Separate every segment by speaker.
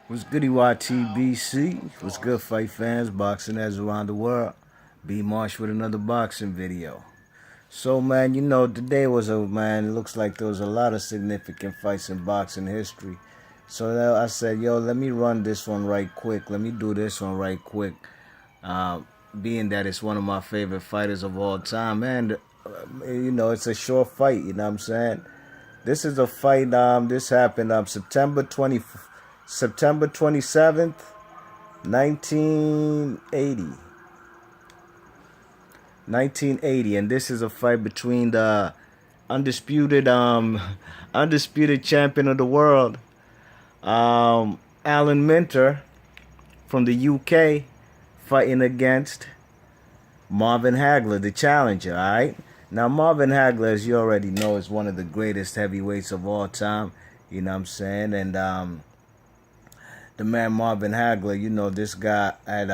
Speaker 1: What's goody YTBC? What's good, fight fans, boxing heads around the world? B Marsh with another boxing video. So, man, today was it looks like there was a lot of significant fights in boxing history. So I said, yo, let me run this one right quick. Let me do this one right quick. Uh, Being that it's one of my favorite fighters of all time. And, it's a short fight, you know what I'm saying? This is a fight, this happened September 27th, 1980. 1980, and this is a fight between the undisputed undisputed champion of the world, Alan Minter from the UK, fighting against Marvin Hagler, the challenger. All right. Now, Marvin Hagler, as you already know, is one of the greatest heavyweights of all time. You know what I'm saying? And the man Marvin Hagler, this guy had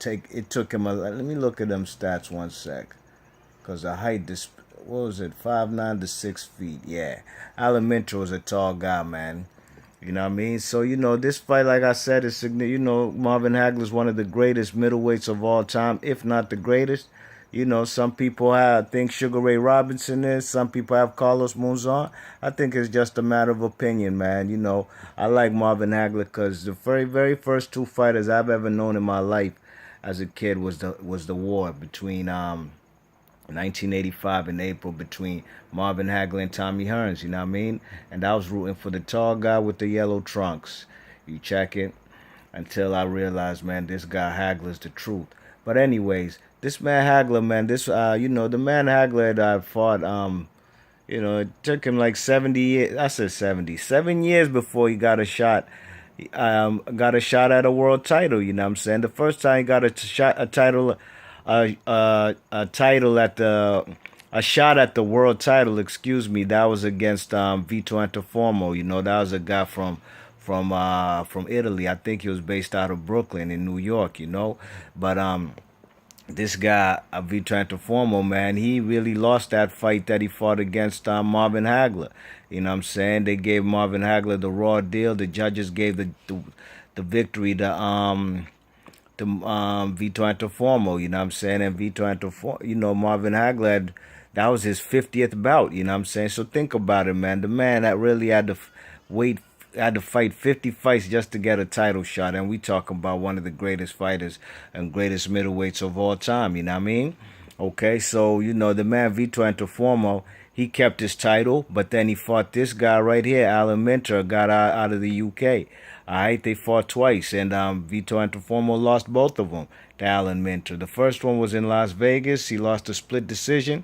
Speaker 1: it took him let me look at them stats one sec. Cause the height, what was it, 5'9" to 6 feet? Yeah. Alan Minter was a tall guy, man. You know what I mean? So, this fight, like I said, is Marvin Hagler is one of the greatest middleweights of all time, if not the greatest. Some people think Sugar Ray Robinson is. Some people have Carlos Monzon. I think it's just a matter of opinion, man. I like Marvin Hagler because the very, very first two fighters I've ever known in my life as a kid was the war between 1985 in April between Marvin Hagler and Tommy Hearns. You know what I mean? And I was rooting for the tall guy with the yellow trunks. You check it until I realized, man, this guy Hagler's the truth. But anyways, this man Hagler, man, the man Hagler that I fought, it took him like 70 years. I said 70, 7 years before he got a shot. Got a shot at a world title. You know what I'm saying? The first time he got a title a shot at the world title. Excuse me. That was against Vito Antuofermo. That was a guy from Italy. I think he was based out of Brooklyn in New York. But this guy, Vito Antuofermo, man, he really lost that fight that he fought against Marvin Hagler. You know what I'm saying? They gave Marvin Hagler the raw deal. The judges gave the victory to Vito Antuofermo. You know what I'm saying? And Vito Antuofermo, Marvin Hagler that was his 50th bout. You know what I'm saying? So think about it, man. The man that really had to fight 50 fights just to get a title shot. And we talking about one of the greatest fighters and greatest middleweights of all time. You know what I mean? Okay, so, the man Vito Antuofermo, he kept his title, but then he fought this guy right here, Alan Minter, got out of the UK. All right, they fought twice, and Vito Antuofermo lost both of them to Alan Minter. The first one was in Las Vegas. He lost a split decision.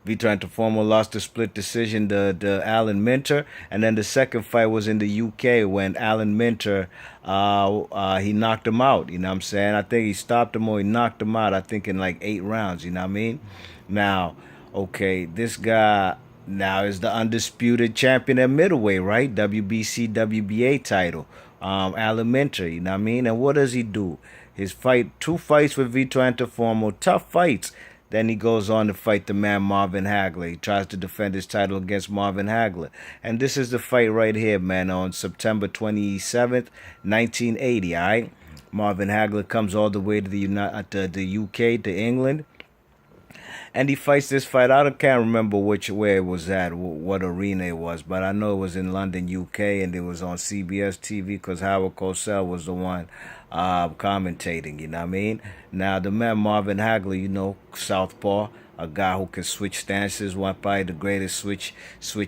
Speaker 1: Vito Antuofermo lost a split decision to Alan Minter, and then the second fight was in the UK when Alan Minter he knocked him out. You know what I'm saying? I think he stopped him or he knocked him out. I think in like 8 rounds. You know what I mean? Now, okay, this guy now is the undisputed champion at middleweight, right? WBC, WBA title. Alan Minter. You know what I mean? And what does he do? His two fights with Vito Antuofermo, tough fights. Then he goes on to fight the man Marvin Hagler. He tries to defend his title against Marvin Hagler. And this is the fight right here, man, on September 27th, 1980, all right? Marvin Hagler comes all the way to the UK, to England. And he fights this fight. I can't remember where it was at, what arena it was, but I know it was in London, UK, and it was on CBS TV because Howard Cosell was the one commentating, you know what I mean? Now, the man Marvin Hagler, southpaw, a guy who can switch stances, probably the greatest switch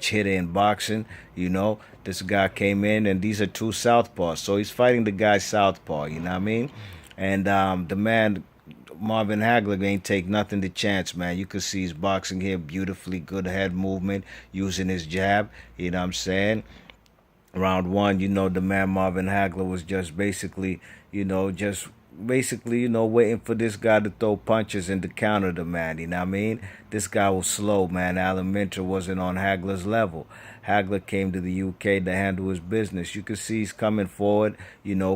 Speaker 1: hitter in boxing, This guy came in, and these are two southpaws, so he's fighting the guy southpaw, you know what I mean? And the man Marvin Hagler ain't take nothing to chance, man. You can see he's boxing here beautifully, good head movement, using his jab. You know what I'm saying? Round one, the man Marvin Hagler was just basically, waiting for this guy to throw punches and to counter the man. You know what I mean? This guy was slow, man. Alan Minter wasn't on Hagler's level. Hagler came to the UK to handle his business. You can see he's coming forward,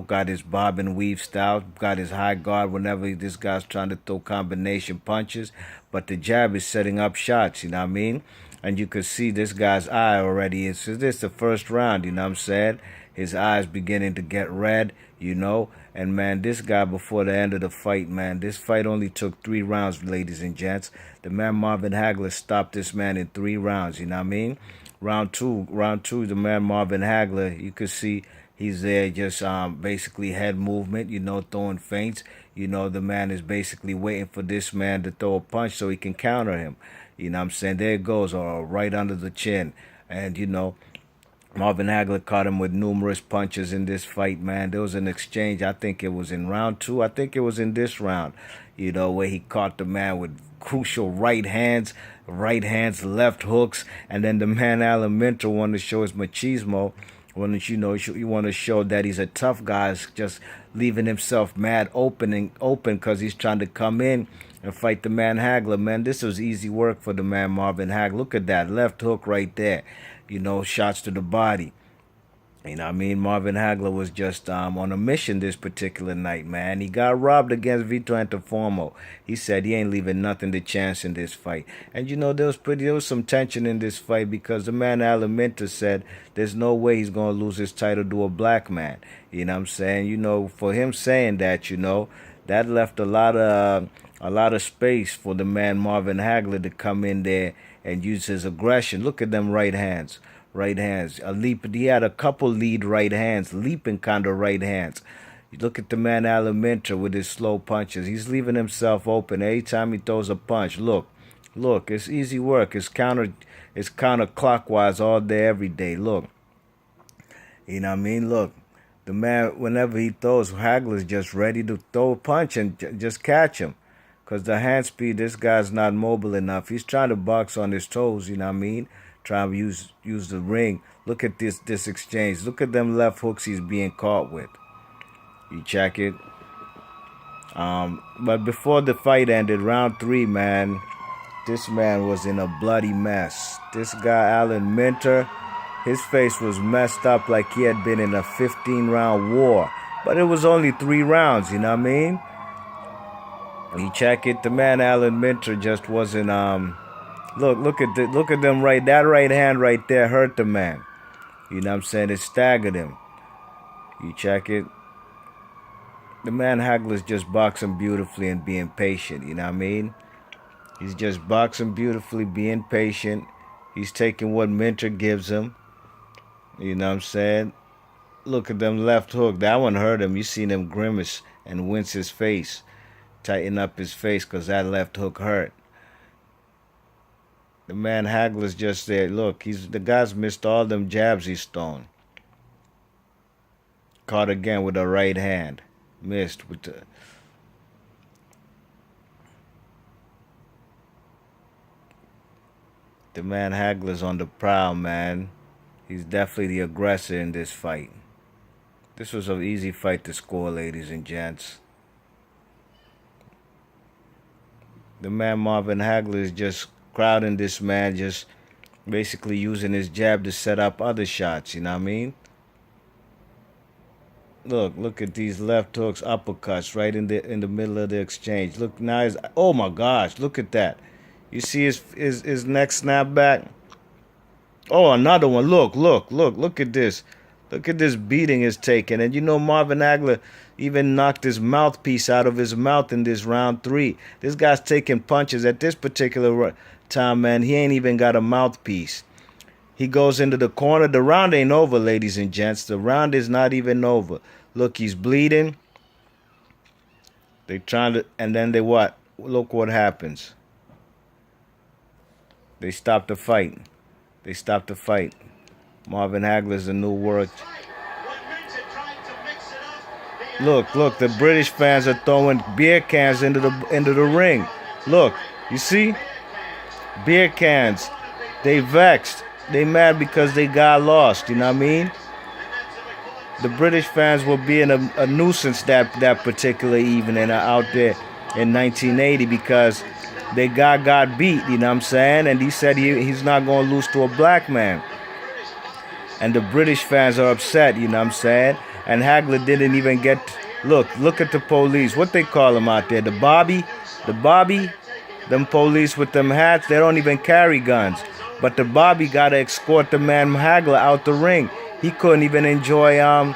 Speaker 1: got his bob and weave style, got his high guard whenever this guy's trying to throw combination punches. But the jab is setting up shots, you know what I mean? And you can see this guy's eye already. This the first round, you know what I'm saying? his eyes beginning to get red, you know. And, man, this guy, before the end of the fight, man, this fight only took 3 rounds, ladies and gents. The man Marvin Hagler stopped this man in 3 rounds, you know what I mean? Round two, the man Marvin Hagler, you could see he's there just basically head movement, you know, throwing feints. You know, the man is basically waiting for this man to throw a punch so he can counter him. You know what I'm saying? There it goes, right under the chin. And, you know, Marvin Hagler caught him with numerous punches in this fight, man. There was an exchange. I think it was in round 2. I think it was in this round, you know, where he caught the man with crucial right hands, left hooks. And then the man Alan Minter wanted to show his machismo. You want to show that he's a tough guy, just leaving himself mad open because he's trying to come in and fight the man Hagler. Man, this was easy work for the man Marvin Hagler. Look at that left hook right there. You know, shots to the body. You know what I mean? Marvin Hagler was just on a mission this particular night, man. He got robbed against Vitor Antuofermo. He said he ain't leaving nothing to chance in this fight. And, you know, there was some tension in this fight because the man Alan Minter said there's no way he's going to lose his title to a black man. You know what I'm saying? You know, for him saying that, you know, that left a lot of space for the man Marvin Hagler to come in there and use his aggression. Look at them right hands. He had a couple lead right hands, leaping kind of right hands. You look at the man Alan Minter with his slow punches. He's leaving himself open every time he throws a punch. Look, it's easy work. It's counterclockwise all day, every day. Look, you know what I mean? Look, the man, whenever he throws, Hagler's just ready to throw a punch and just catch him. Because the hand speed, this guy's not mobile enough. He's trying to box on his toes, you know what I mean? Trying to use the ring. Look at this exchange. Look at them left hooks he's being caught with. You check it. But before the fight ended, round 3, man, this man was in a bloody mess. This guy, Alan Minter, his face was messed up like he had been in a 15-round war. But it was only 3 rounds, you know what I mean? You check it. The man Alan Minter just wasn't Look at them that right hand right there hurt the man. You know what I'm saying? It staggered him. You check it. The man Hagler's just boxing beautifully and being patient, you know what I mean? He's just boxing beautifully, being patient. He's taking what Minter gives him. You know what I'm saying? Look at them left hook. That one hurt him. You seen him grimace and wince his face. Tighten up his face because that left hook hurt. The man Hagler's just there. Look, the guy's missed all them jabs he's thrown. Caught again with a right hand. Missed with the man Hagler's on the prowl, man. He's definitely the aggressor in this fight. This was an easy fight to score, ladies and gents. The man Marvin Hagler is just crowding this man, just basically using his jab to set up other shots, you know what I mean? Look at these left hooks, uppercuts right in the middle of the exchange. Look now, oh my gosh, look at that. You see his neck snap back? Oh, another one. Look at this. Look at this beating is taking. And you know Marvin Hagler even knocked his mouthpiece out of his mouth in this round 3. This guy's taking punches at this particular time, man. He ain't even got a mouthpiece. He goes into the corner. The round ain't over, ladies and gents. The round is not even over. Look, he's bleeding. They trying to, and then they what? Look what happens. They stop the fight. Marvin Hagler's a new world. Look, the British fans are throwing beer cans into the ring. Look, you see? Beer cans. They vexed. They mad because they got lost, you know what I mean? The British fans were being a nuisance that particular evening out there in 1980 because they got beat, you know what I'm saying? And he said he's not going to lose to a black man. And the British fans are upset, you know what I'm saying? And Hagler didn't even get... Look at the police. What they call them out there? The Bobby? Them police with them hats, they don't even carry guns. But the Bobby got to escort the man Hagler out the ring. he couldn't even enjoy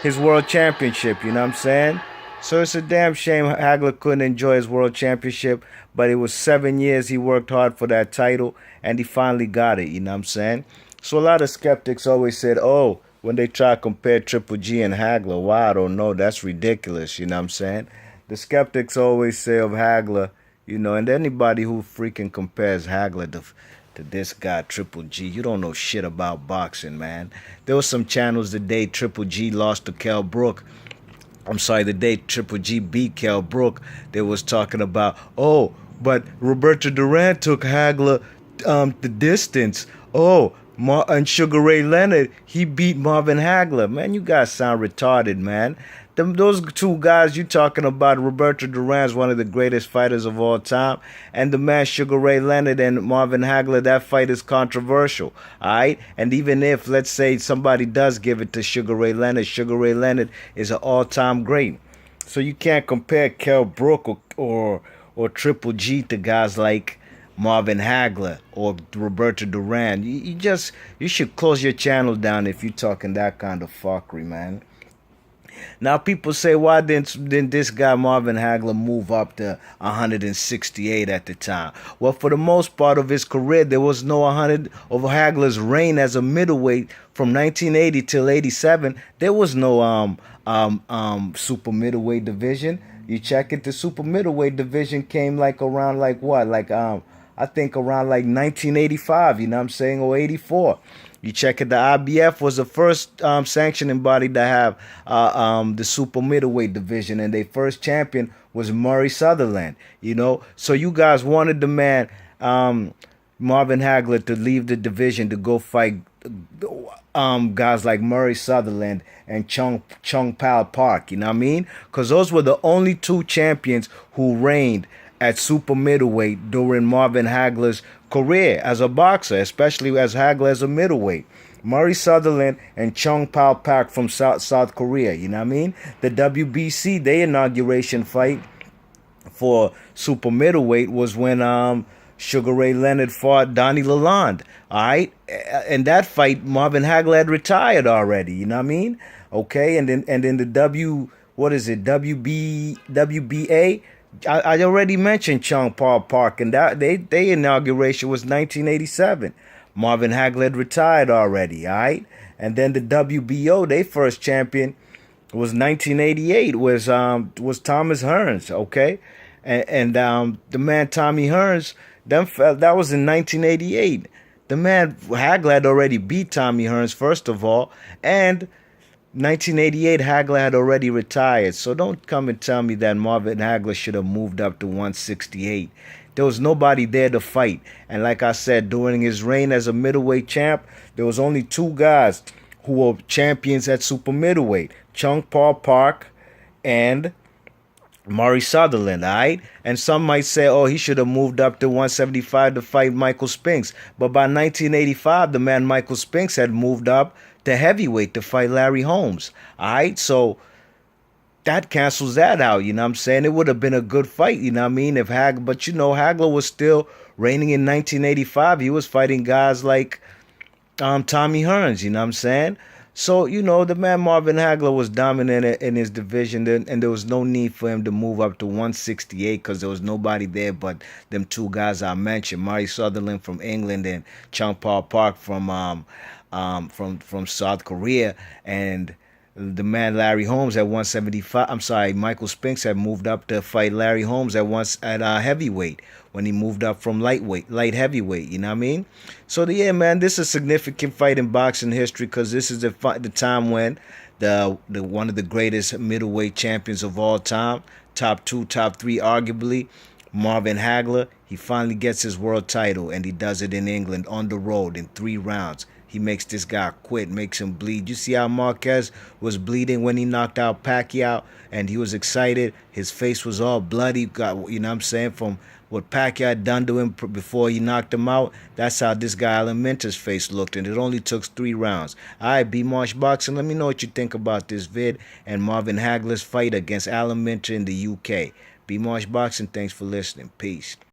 Speaker 1: his world championship. You know what I'm saying? So it's a damn shame Hagler couldn't enjoy his world championship, but it was 7 years he worked hard for that title, and he finally got it. You know what I'm saying? So a lot of skeptics always said, "Oh, when they try to compare Triple G and Hagler, why I don't know, that's ridiculous." You know what I'm saying? The skeptics always say of Hagler, and anybody who freaking compares Hagler to this guy Triple G, you don't know shit about boxing, man. There was some channels the day Triple G lost to Kell Brook. I'm sorry, the day Triple G beat Kell Brook, they was talking about, oh, but Roberto Duran took Hagler the distance. Oh, and Sugar Ray Leonard, he beat Marvin Hagler. Man, you guys sound retarded, man. Those two guys you talking about, Roberto Duran's one of the greatest fighters of all time, and the man Sugar Ray Leonard and Marvin Hagler, that fight is controversial, all right? And even if, let's say, somebody does give it to Sugar Ray Leonard is an all-time great. So you can't compare Kell Brook or Triple G to guys like Marvin Hagler or Roberto Duran. You should close your channel down if you're talking that kind of fuckery, man. Now people say, why didn't this guy Marvin Hagler move up to 168 at the time? Well, for the most part of his career, there was no 100 of Hagler's reign as a middleweight from 1980 till 87. There was no super middleweight division. You check it, the super middleweight division came around I think around 1985. You know what I'm saying, or 84. You check it, the IBF was the first sanctioning body to have the super middleweight division, and their first champion was Murray Sutherland. So you guys wanted the man Marvin Hagler to leave the division to go fight guys like Murray Sutherland and Chung Pal Park. You know what I mean? Because those were the only two champions who reigned at super middleweight during Marvin Hagler's career as a boxer, especially as Hagler as a middleweight. Murray Sutherland and Chung Pal Park from South Korea, you know what I mean? The WBC, their inauguration fight for super middleweight was when Sugar Ray Leonard fought Donnie Lalonde, all right? And that fight, Marvin Hagler had retired already, you know what I mean? Okay, and then the WBA, I already mentioned Chung Pal Park, and that their inauguration was 1987. Marvin Hagler had retired already, all right? And then the WBO, their first champion was 1988, was Thomas Hearns, okay? And the man Tommy Hearns, that was in 1988. The man Hagler had already beat Tommy Hearns, first of all, and 1988, Hagler had already retired, so don't come and tell me that Marvin Hagler should have moved up to 168. There was nobody there to fight, and like I said, during his reign as a middleweight champ, there was only two guys who were champions at super middleweight, Chung Pal Park and Murray Sutherland, all right? And some might say, oh, he should have moved up to 175 to fight Michael Spinks. But by 1985, the man Michael Spinks had moved up to heavyweight to fight Larry Holmes, all right? So that cancels that out, you know what I'm saying? It would have been a good fight, you know what I mean? But Hagler was still reigning in 1985. He was fighting guys like Tommy Hearns, you know what I'm saying? So, the man Marvin Hagler was dominant in his division, and there was no need for him to move up to 168 because there was nobody there but them two guys I mentioned, Murray Sutherland from England and Chung Pal Park from South Korea, and the man Larry Holmes at 175. I'm sorry, Michael Spinks had moved up to fight Larry Holmes at heavyweight when he moved up from light heavyweight. You know what I mean? So yeah, man, this is a significant fight in boxing history because this is the time when the one of the greatest middleweight champions of all time, top 2, top 3, arguably, Marvin Hagler, he finally gets his world title, and he does it in England on the road in 3 rounds. He makes this guy quit, makes him bleed. You see how Marquez was bleeding when he knocked out Pacquiao, and he was excited. His face was all bloody, you know what I'm saying, from what Pacquiao had done to him before he knocked him out. That's how this guy Alan Minter's face looked, and it only took 3 rounds. All right, B-Marsh Boxing, let me know what you think about this vid and Marvin Hagler's fight against Alan Minter in the UK. B-Marsh Boxing, thanks for listening. Peace.